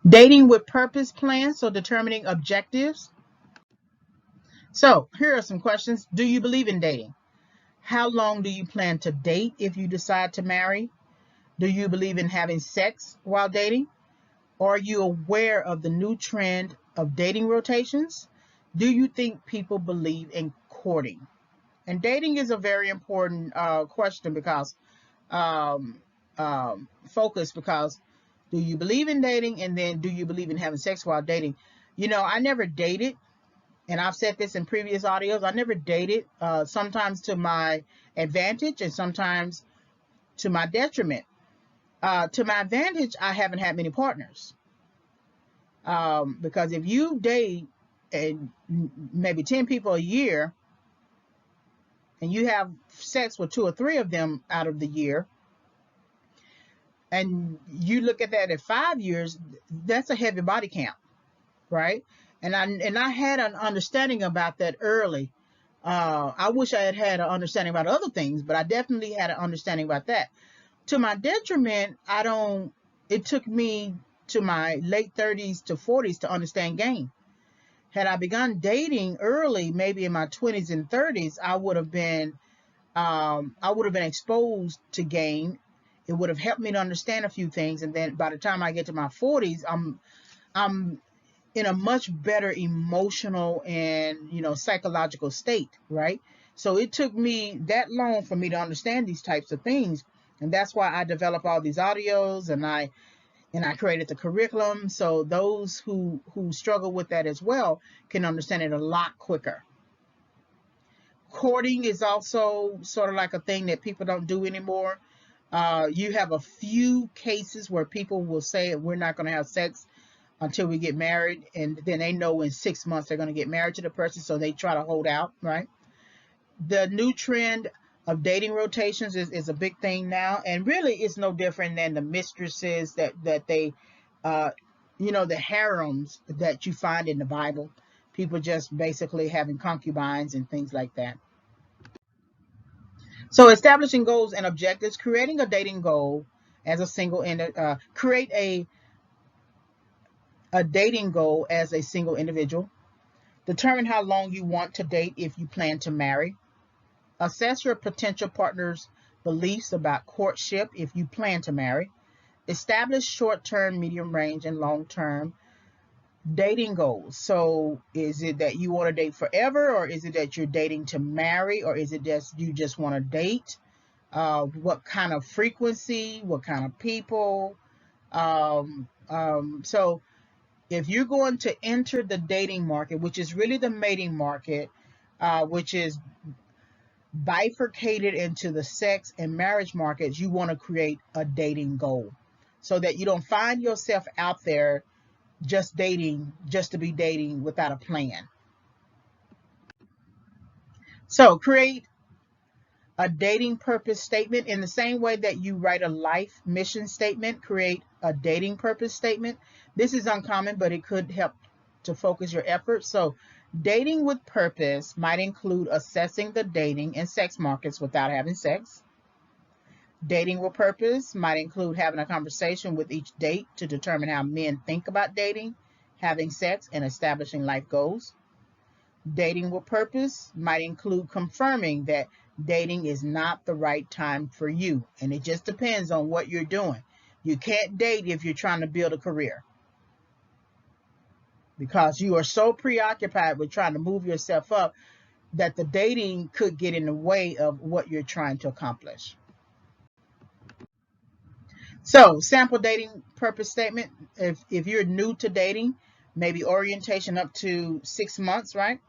Dating with purpose plans, so determining objectives. So here are some questions. Do you believe in dating? How long do you plan to date if you decide to marry? Do you believe in having sex while dating? Are you aware of the new trend of dating rotations? Do you think people believe in courting? And dating is a very important question because focus, because do you believe in dating, and then do you believe in having sex while dating? You know, I never dated, and I've said this in previous audios. I never dated, sometimes to my advantage and sometimes to my detriment. To my advantage, I haven't had many partners, because if you date and maybe 10 people a year and you have sex with 2 or 3 of them out of the year, and you look at that at 5 years, that's a heavy body count, right? And I had an understanding about that early. I wish I had had an understanding about other things, but I definitely had an understanding about that. To my detriment, I don't. It took me to my late 30s to 40s to understand game. Had I begun dating early, maybe in my 20s and 30s, I would have been exposed to game. It would have helped me to understand a few things, and then by the time I get to my 40s, I'm in a much better emotional and psychological state, right? So it took me that long for me to understand these types of things, and that's why I develop all these audios, and I created the curriculum, so those who struggle with that as well can understand it a lot quicker. Courting is also sort of like a thing that people don't do anymore. You have a few cases where people will say we're not going to have sex until we get married, and then they know in 6 months they're going to get married to the person, so they try to hold out, right? The new trend of dating rotations is a big thing now, and really it's no different than the mistresses that they the harems that you find in the Bible. People just basically having concubines and things like that. So establishing goals and objectives, creating a dating goal as a single create a dating goal as a single individual. Determine how long you want to date if you plan to marry. Assess your potential partner's beliefs about courtship if you plan to marry. Establish short-term, medium range, and long-term dating goals. So is it that you want to date forever, or is it that you're dating to marry, or is it just you just want to date? What kind of frequency, what kind of people? So if you're going to enter the dating market, which is really the mating market, which is bifurcated into the sex and marriage markets, you want to create a dating goal so that you don't find yourself out there just dating just to be dating without a plan. So create a dating purpose statement in the same way that you write a life mission statement. Create a dating purpose statement. This is uncommon, but it could help to focus your efforts. So dating with purpose might include assessing the dating and sex markets without having sex. Dating with purpose might include having a conversation with each date to determine how men think about dating, having sex, and establishing life goals. Dating with purpose might include confirming that dating is not the right time for you. And it just depends on what you're doing. You can't date if you're trying to build a career, because you are so preoccupied with trying to move yourself up that the dating could get in the way of what you're trying to accomplish. So, sample dating purpose statement. If you're new to dating, maybe orientation up to 6 months, right?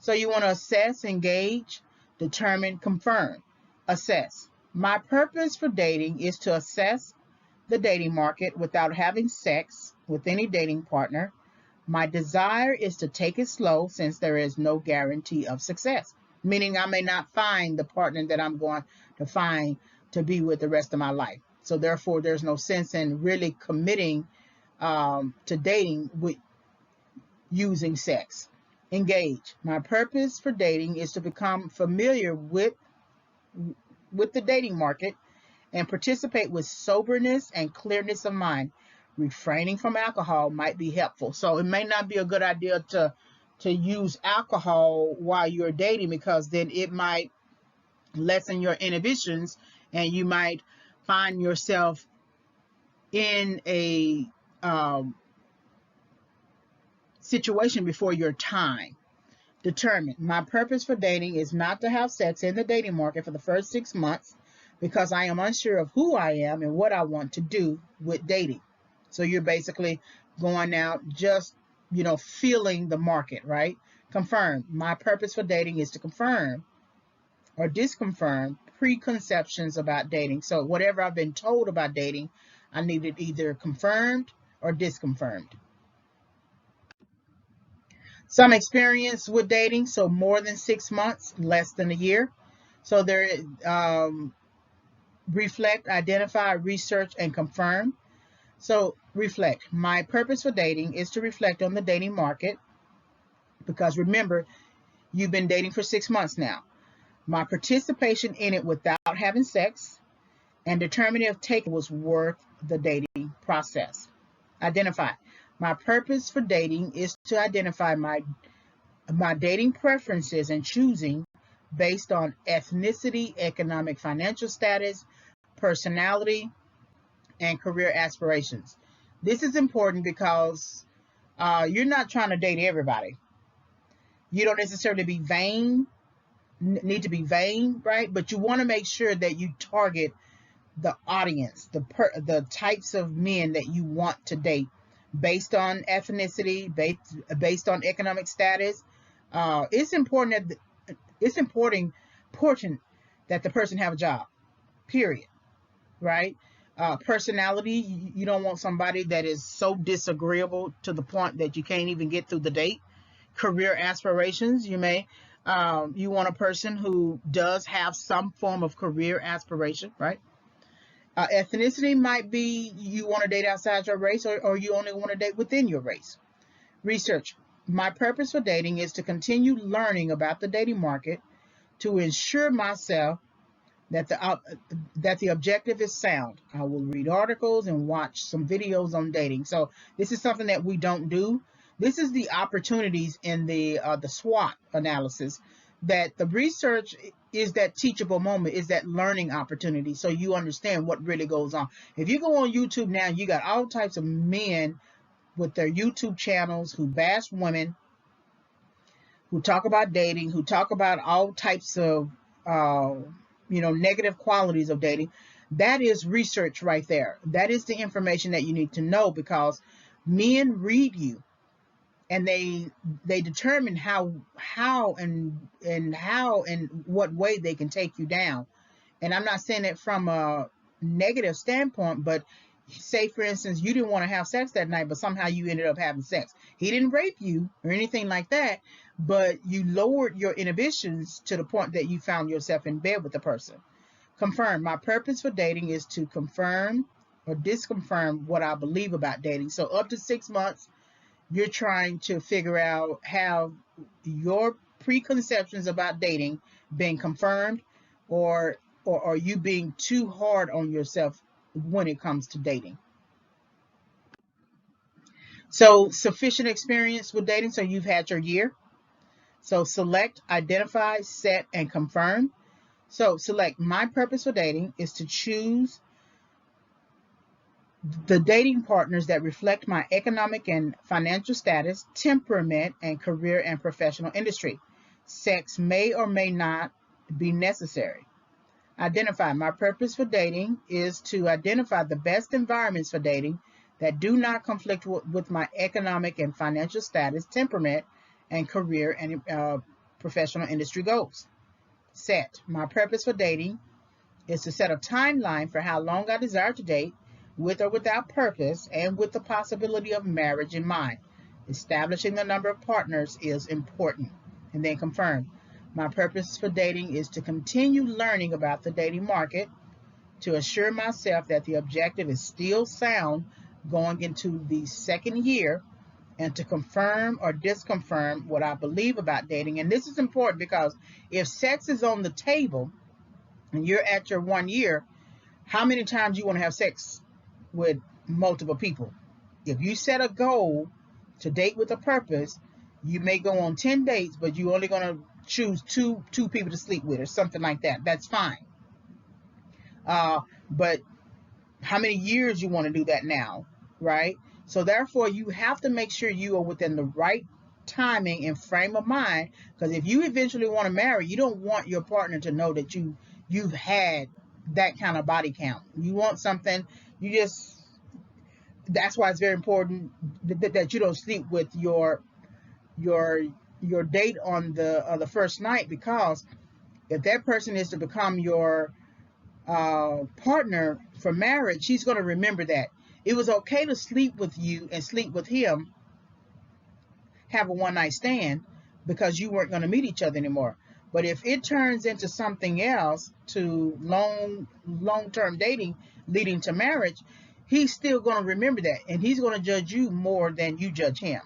So you want to assess, engage, determine, confirm. Assess. My purpose for dating is to assess the dating market without having sex with any dating partner. My desire is to take it slow since there is no guarantee of success, meaning I may not find the partner that I'm going to find to be with the rest of my life. So therefore, there's no sense in really committing to dating with using sex. Engage. My purpose for dating is to become familiar with the dating market and participate with soberness and clearness of mind. refraining from alcohol might be helpful. So it may not be a good idea to use alcohol while you're dating, because then it might lessen your inhibitions and you might find yourself in a situation before your time. Determined. My purpose for dating is not to have sex in the dating market for the first 6 months because I am unsure of who I am and what I want to do with dating. So you're basically going out just, feeling the market, right? Confirm. My purpose for dating is to confirm or disconfirm preconceptions about dating. So whatever I've been told about dating, I need it either confirmed or disconfirmed. Some experience with dating, so more than 6 months, less than a year. So there, reflect, identify, research, and confirm. So reflect. My purpose for dating is to reflect on the dating market, because remember, you've been dating for 6 months now. My participation in it without having sex, and determine if taking was worth the dating process. Identify. My purpose for dating is to identify my dating preferences and choosing based on ethnicity, economic financial status, personality, and career aspirations. This is important because you're not trying to date everybody. You don't necessarily need to be vain, right? But you want to make sure that you target the audience, the types of men that you want to date based on ethnicity, based on economic status. It's important that the person have a job, period, right? Personality, you don't want somebody that is so disagreeable to the point that you can't even get through the date. Career aspirations, you want a person who does have some form of career aspiration, right? Ethnicity might be you want to date outside your race, or you only want to date within your race. Research. My purpose for dating is to continue learning about the dating market to ensure myself that the objective is sound. I will read articles and watch some videos on dating. So this is something that we don't do. This is the opportunities in the SWOT analysis, that the research is that teachable moment, is that learning opportunity, so you understand what really goes on. If you go on YouTube now, you got all types of men with their YouTube channels who bash women, who talk about dating, who talk about all types of negative qualities of dating. That is research right there. That is the information that you need to know, because men read you and they determine how and what way they can take you down. And I'm not saying it from a negative standpoint, but say for instance you didn't want to have sex that night, but somehow you ended up having sex. He didn't rape you or anything like that, but you lowered your inhibitions to the point that you found yourself in bed with the person. Confirm. My purpose for dating is to confirm or disconfirm what I believe about dating. So up to 6 months, you're trying to figure out, have your preconceptions about dating been confirmed, or are you being too hard on yourself when it comes to dating? So sufficient experience with dating. So you've had your year. So select, identify, set, and confirm. So select. My purpose for dating is to choose the dating partners that reflect my economic and financial status, temperament, and career and professional industry. Sex may or may not be necessary. Identify. My purpose for dating is to identify the best environments for dating that do not conflict with my economic and financial status, temperament, and career and professional industry goals. Set. My purpose for dating is to set a timeline for how long I desire to date, with or without purpose, and with the possibility of marriage in mind. Establishing the number of partners is important. And then confirm. My purpose for dating is to continue learning about the dating market, to assure myself that the objective is still sound going into the second year, and to confirm or disconfirm what I believe about dating. And this is important because if sex is on the table and you're at your 1 year, how many times you want to have sex with multiple people? If you set a goal to date with a purpose, you may go on 10 dates, but you're only going to choose two people to sleep with or something like that. That's fine. But how many years you want to do that now, right? So therefore, you have to make sure you are within the right timing and frame of mind, because if you eventually want to marry, you don't want your partner to know that you've had that kind of body count. You want something, you just, that's why it's very important that you don't sleep with your your date on the first night, because if that person is to become your partner for marriage, she's going to remember that it was okay to sleep with you and sleep with him, have a one night stand, because you weren't going to meet each other anymore. But if it turns into something else, to long term dating leading to marriage, he's still going to remember that, and he's going to judge you more than you judge him.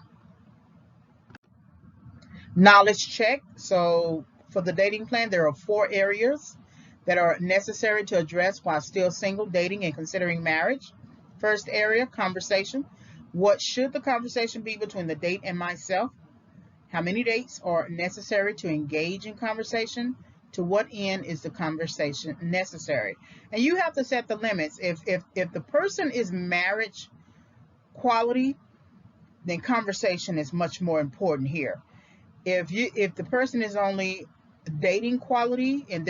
Knowledge check. So for the dating plan, there are 4 areas that are necessary to address while still single, dating, and considering marriage. First area, conversation. What should the conversation be between the date and myself? How many dates are necessary to engage in conversation? To what end is the conversation necessary? And you have to set the limits. If the person is marriage quality, then conversation is much more important here. If the person is only dating quality, and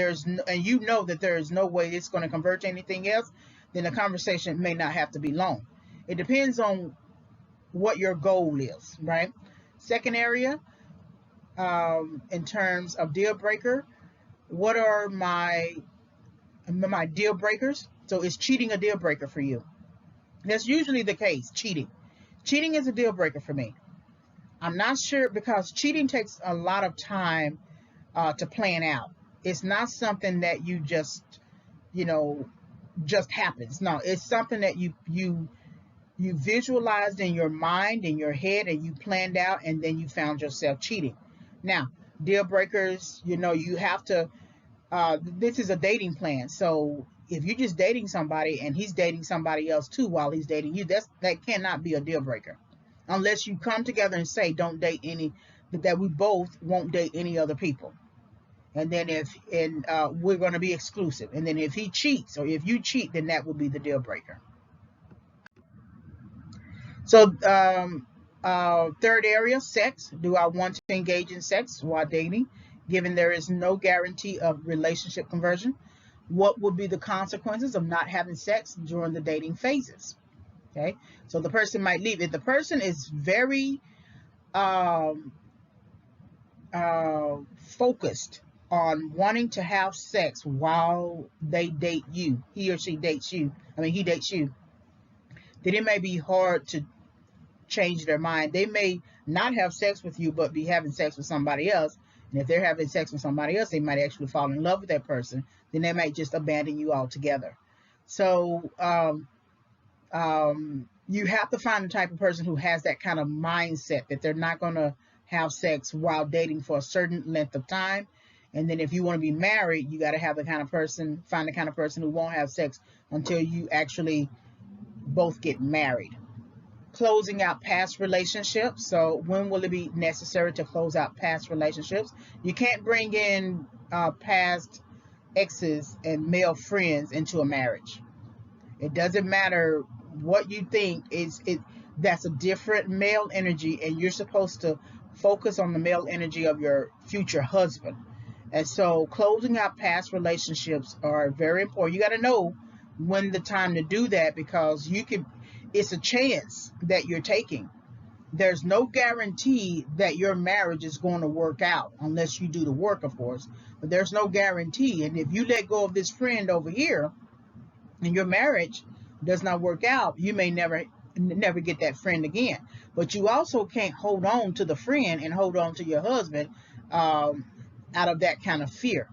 you know that there is no way it's going to convert to anything else, then the conversation may not have to be long. It depends on what your goal is, right? Second area, in terms of deal breaker, what are my deal breakers? So is cheating a deal breaker for you? That's usually the case. Cheating is a deal breaker for me. I'm not sure, because cheating takes a lot of time to plan out. It's not something that you just, just happens. No, it's something that you visualized in your mind, in your head, and you planned out, and then you found yourself cheating. Now, deal breakers, you have to, this is a dating plan. So if you're just dating somebody and he's dating somebody else too while he's dating you, that cannot be a deal breaker. Unless you come together and say, don't date any, that we both won't date any other people. And then we're going to be exclusive. And then if he cheats, or if you cheat, then that would be the deal breaker. So, third area, sex. Do I want to engage in sex while dating, given there is no guarantee of relationship conversion? What would be the consequences of not having sex during the dating phases? Okay, so the person might leave. If the person is very focused on wanting to have sex while they date you, he or she dates you, he dates you, then it may be hard to change their mind. They may not have sex with you, but be having sex with somebody else. And if they're having sex with somebody else, they might actually fall in love with that person. Then they might just abandon you altogether. So you have to find the type of person who has that kind of mindset, that they're not going to have sex while dating for a certain length of time. And then if you want to be married, you got to have find the kind of person who won't have sex until you actually both get married. Closing out past relationships. So when will it be necessary to close out past relationships? You can't bring in past exes and male friends into a marriage. It doesn't matter what you think, that's a different male energy, and you're supposed to focus on the male energy of your future husband. And so closing out past relationships are very important. You got to know when the time to do that, because it's a chance that you're taking. There's no guarantee that your marriage is going to work out unless you do the work, of course, but there's no guarantee. And if you let go of this friend over here and your marriage does not work out, you may never get that friend again. But you also can't hold on to the friend and hold on to your husband out of that kind of fear.